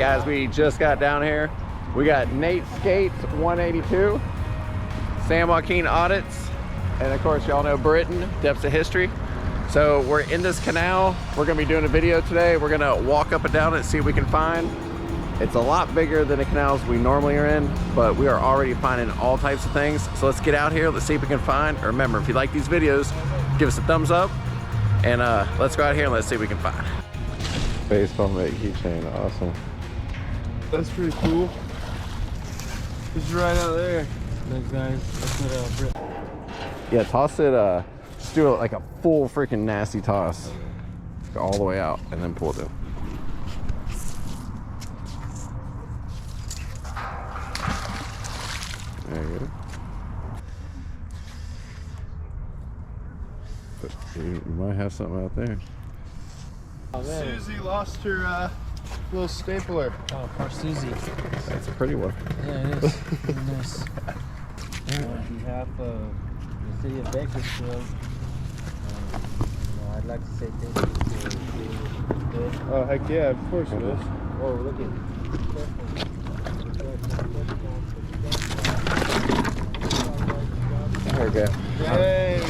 guys, we just got down here. We got Nate Skates 182, San Joaquin Audits, and of course y'all know Britain, Depths of History. So we're in this canal. We're gonna be doing a video today. We're gonna walk up and down it, see what we can find. It's a lot bigger than the canals we normally are in, but we are already finding all types of things. So let's get out here, let's see if we can find. Remember, if you like these videos, give us a thumbs up, and let's go out here and let's see what we can find. Baseball mate keychain, awesome. That's pretty cool. It's right out there. Thanks guys. That's what Yeah, toss it, just do it like a full freaking nasty toss. Go all the way out and then pull it in. There you go. But you might have something out there. Oh, Susie lost her little stapler. Oh, poor Susie. That's a pretty one. Yeah, it is. Very nice. On behalf of the city of Bakersfield, I'd like to say thank you for being good. Oh, heck yeah, of course it is. Oh, look at There we go. Yay!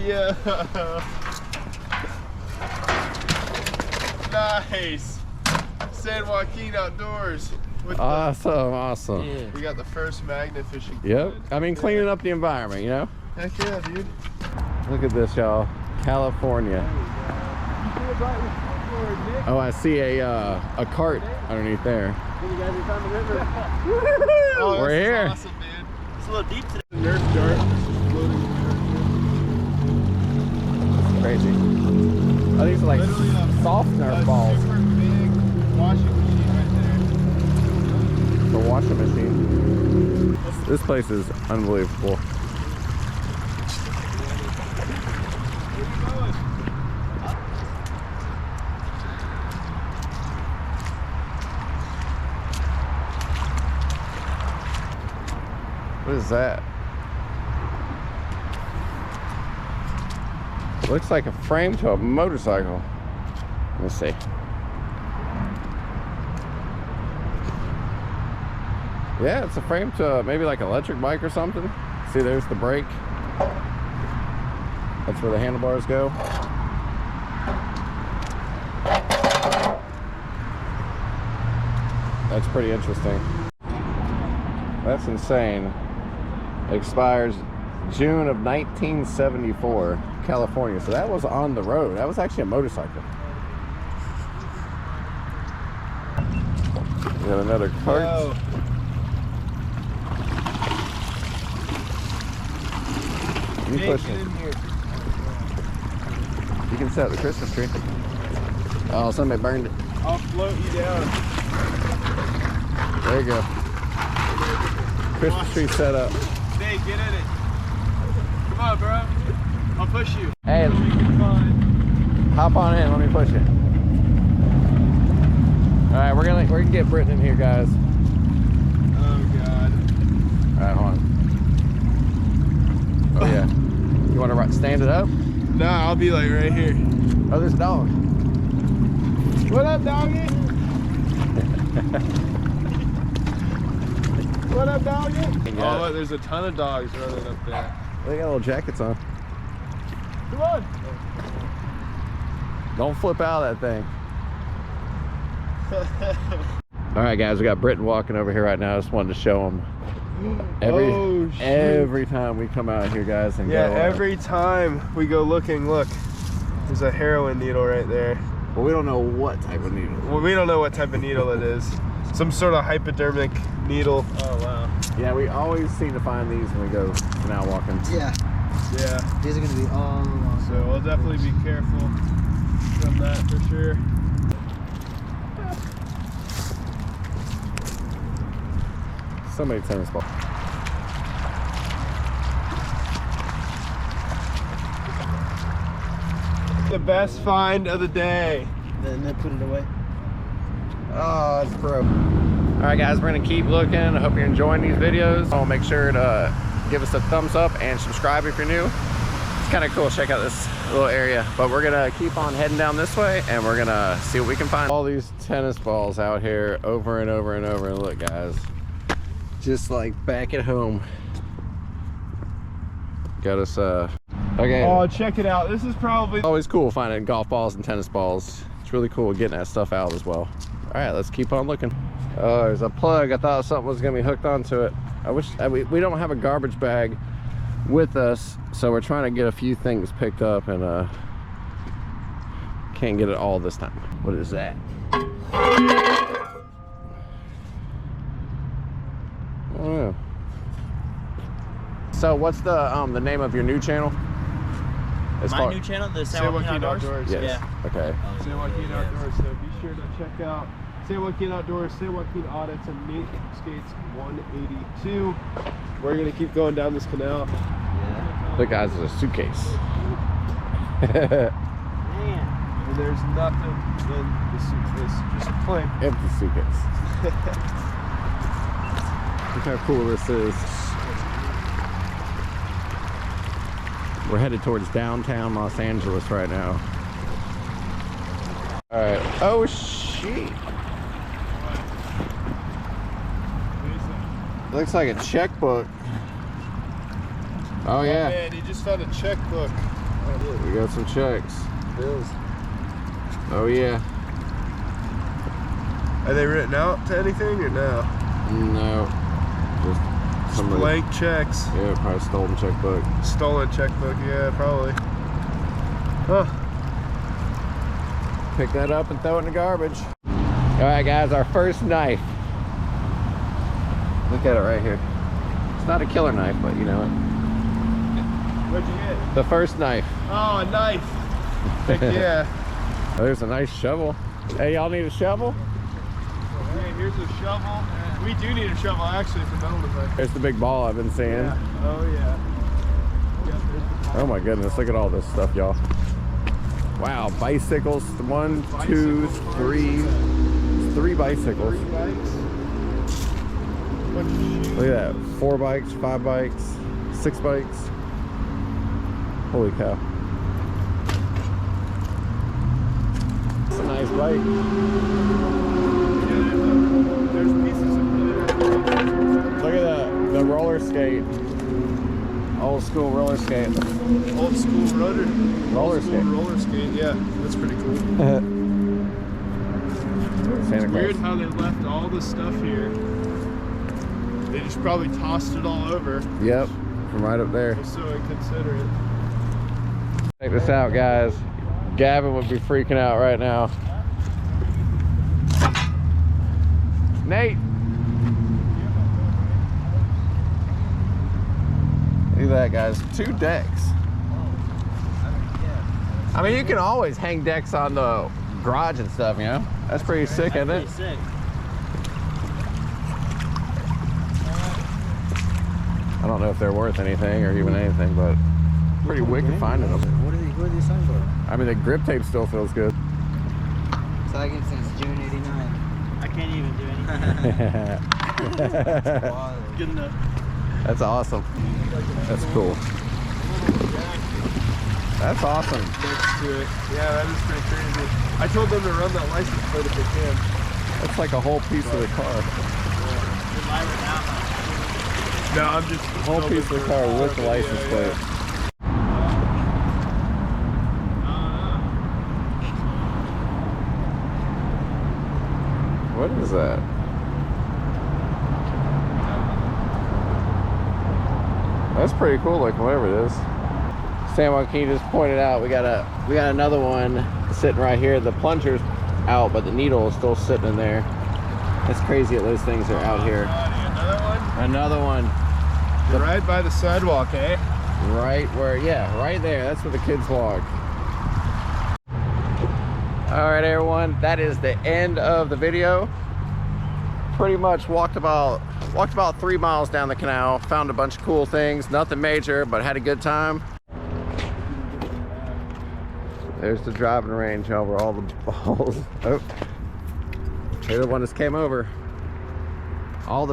Yeah. Nice. San Joaquin Outdoors. Awesome. Yeah. We got the first magnet fishing. Yep. I mean, cleaning up the environment, you know? Heck yeah, dude. Look at this, y'all. California. Oh, I see a cart underneath there. Oh, we're here. Awesome, dude. It's a little deep today. Nerf dart. Crazy. Oh, these are like soft Nerf balls. Super big washing machine right The washing machine. This place is unbelievable. What is that? Looks like a frame to a motorcycle. Let's see. Yeah, it's a frame to maybe like an electric bike or something. See, there's the brake. That's where the handlebars go. That's pretty interesting. That's insane. Expires June of 1974, California. So that was on the road. That was actually a motorcycle. We got another cart. Whoa. You push it. You can set the Christmas tree. Oh, somebody burned it. I'll float you down. There you go. Christmas tree set up. Hey, get in it. Come on, bro. I'll push you. Hey, hop on in. Let me push it. All right, we're gonna get Britton in here, guys. Oh God. All right, hold on. Oh yeah. You want to stand it up? No, I'll be like right here. Oh, there's a dog. What up, doggy? What up, doggy? Oh, look, there's a ton of dogs running up there. They got little jackets on. Come on. Don't flip out of that thing. All right, guys, we got Britton walking over here right now. I just wanted to show him. Every time we come out here, guys, and yeah, go, every time we go looking, look, there's a heroin needle right there. well, we don't know what type of needle. Well, we don't know what type of needle it is. Some sort of hypodermic needle. Oh wow. Yeah, we always seem to find these when we go canal walking. Yeah. Yeah. These are gonna be all along. So we'll definitely be careful from that for sure. So many tennis balls. The best find of the day. Then they put it away. Oh, it's broke. All right, guys, we're gonna keep looking. I hope you're enjoying these videos. I'll make sure to give us a thumbs up and subscribe if you're new. It's kind of cool. Check out this little area, but we're gonna keep on heading down this way and we're gonna see what we can find. All these tennis balls out here over and over and over. And look guys, just like back at home. Got us okay. Oh, check it out. This is probably always cool finding golf balls and tennis balls. It's really cool getting that stuff out as well. All right, let's keep on looking. Oh, there's a plug. I thought something was gonna be hooked onto it. I wish we don't have a garbage bag with us, so we're trying to get a few things picked up and can't get it all this time. What is that? I don't know. So what's the name of your new channel? My new channel, the San Joaquin Outdoors? Yes. Yeah. Okay. San Joaquin Outdoors, so be sure to check out San Joaquin Outdoors, San Joaquin Audits, and Nate Skates 182. We're gonna keep going down this canal. Yeah. Look guys, there's a suitcase. Man. And there's nothing in the suitcase, just plain. Empty suitcase. Look how cool this is. We're headed towards downtown Los Angeles right now. All right. Oh, shit. Looks like a checkbook. Oh, yeah. Man, you just found a checkbook. We got some checks. Bills. Oh, yeah. Are they written out to anything or no? No. Just somebody. Blank checks. Yeah, probably stolen checkbook. Stolen checkbook, yeah, probably. Huh. Pick that up and throw it in the garbage. All right, guys, our first knife. Look at it right here. It's not a killer knife, but you know it. What'd you get? The first knife. Oh, a knife. Heck yeah. Oh, there's a nice shovel. Hey, y'all need a shovel? Okay, here's a shovel. We do need a shovel, actually, for building. There's the big ball I've been seeing. Yeah. Oh, yeah. Oh my goodness, look at all this stuff, y'all. Wow, bicycles. 1, 2, 3. 3 bicycles. 3 bikes. Look at that. 4 bikes, 5 bikes, 6 bikes. Holy cow. It's a nice bike. There's pieces of Look at the roller skate. Old school roller skate. old school Roller skate. roller skate, yeah. That's pretty cool. Santa It's weird Claus. how they left all the stuff here. They just probably tossed it all over. Yep, from right up there. Just so inconsiderate. Check this out, guys. Gavin would be freaking out right now. Nate. Look at that, guys. 2 decks. I mean, you can always hang decks on the garage and stuff, you know? That's pretty sick, isn't it? Pretty sick. I don't know if they're worth anything or even anything, but pretty wicked finding them. What are these signs for? I mean, the grip tape still feels good. So I get since June '89. I can't even do anything. Wow. Good enough. That's awesome. That's cool. That's awesome. Next to it. Yeah, that is pretty crazy. I told them to run that license plate if they can. That's like a whole piece of the car. No, I'm just A whole piece of the car with the license plate. What is that? That's pretty cool, like whatever it is. San Joaquin just pointed out we got another one sitting right here. The plunger's out, but the needle is still sitting in there. That's crazy that those things are out here. Another one? Another one. Right by the sidewalk, eh? Right where, yeah, right there. That's where the kids walk. All right, everyone, that is the end of the video. Pretty much walked about 3 miles down the canal, found a bunch of cool things, nothing major, but had a good time. There's the driving range over all the balls. Oh, here's the one that came over. All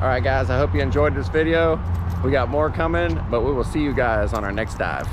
right, guys, I hope you enjoyed this video. We got more coming, but we will see you guys on our next dive.